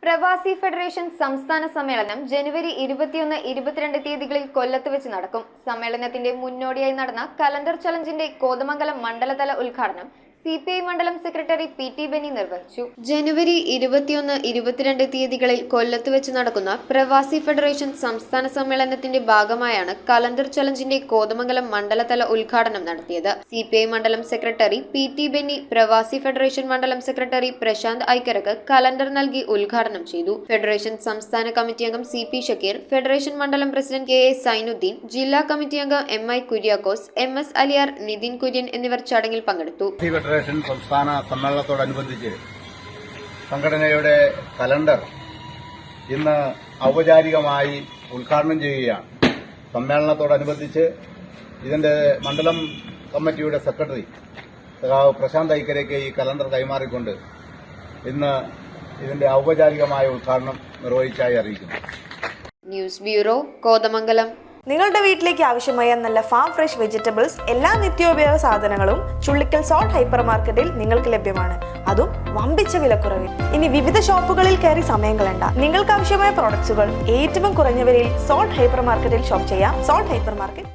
പ്രവാസി ഫെഡറേഷൻ സംസ്ഥാന സമ്മേളനം ജനുവരി 21, 22 തീയതികളിൽ കൊല്ലത്ത് വെച്ച് നടക്കും. സമ്മേളനത്തിന്റെ മുന്നോടിയായി നടന്ന കലണ്ടർ ചലഞ്ചിന്റെ കോതമംഗലം മണ്ഡലതല ഉദ്ഘാടനം CPI മണ്ഡലം സെക്രട്ടറി PT ബെന്നി നിർവഹിച്ചു. ജനുവരി 21, 22 തീയതികളിൽ കൊല്ലത്ത് വെച്ച് നടക്കുന്ന പ്രവാസി ഫെഡറേഷൻ സംസ്ഥാന സമ്മേളനത്തിന്റെ ഭാഗമായാണ് കലണ്ടർ ചലഞ്ചിന്റെ കോതമംഗലം മണ്ഡലതല ഉദ്ഘാടനം നടത്തിയത്. CPI മണ്ഡലം സെക്രട്ടറി PT ബെന്നി പ്രവാസി ഫെഡറേഷൻ മണ്ഡലം സെക്രട്ടറി പ്രശാന്ത് ഐക്കരക്ക് കലണ്ടർ നൽകി ഉദ്ഘാടനം ചെയ്തു. ഫെഡറേഷൻ സംസ്ഥാന കമ്മിറ്റി അംഗം CP ഷക്കീർ, ഫെഡറേഷൻ മണ്ഡലം പ്രസിഡന്റ് KA സൈനുദ്ദീൻ, ജില്ലാ കമ്മിറ്റി അംഗം MI കുര്യാക്കോസ്, MS അലിയാർ, നിതിൻ കുര്യൻ എന്നിവർ ചടങ്ങിൽ പങ്കെടുത്തു. ഫെഡറേഷൻ സംസ്ഥാന സമ്മേളനത്തോടനുബന്ധിച്ച് സംഘടനയുടെ കലണ്ടർ ഇന്ന് ഔപചാരികമായി ഉദ്ഘാടനം ചെയ്യുകയാണ്. സമ്മേളനത്തോടനുബന്ധിച്ച് ഇതിന്റെ മണ്ഡലം കമ്മിറ്റിയുടെ സെക്രട്ടറി പ്രശാന്ത് ഐക്കരയ്ക്ക് ഈ കലണ്ടർ കൈമാറിക്കൊണ്ട് ഇന്ന് ഇതിന്റെ ഔപചാരികമായ ഉദ്ഘാടനം നിർവഹിച്ചായി അറിയിക്കുന്നു. News bureau, Kothamangalam. നിങ്ങളുടെ വീട്ടിലേക്ക് ആവശ്യമായ നല്ല ഫാം ഫ്രഷ് വെജിറ്റബിൾസ്, എല്ലാ നിത്യോപയോഗ സാധനങ്ങളും ചുള്ളിക്കൽ സോൾട്ട് ഹൈപ്പർ മാർക്കറ്റിൽ നിങ്ങൾക്ക് ലഭ്യമാണ്. അതും വമ്പിച്ച വിലക്കുറവിൽ. ഇനി വിവിധ ഷോപ്പുകളിൽ കയറി സമയം കളയണ്ട. നിങ്ങൾക്ക് ആവശ്യമായ പ്രോഡക്ട്സുകൾ ഏറ്റവും കുറഞ്ഞ വിലയിൽ സോൾട്ട് ഹൈപ്പർ മാർക്കറ്റിൽ ഷോപ്പ് ചെയ്യാം. Salt hyper market.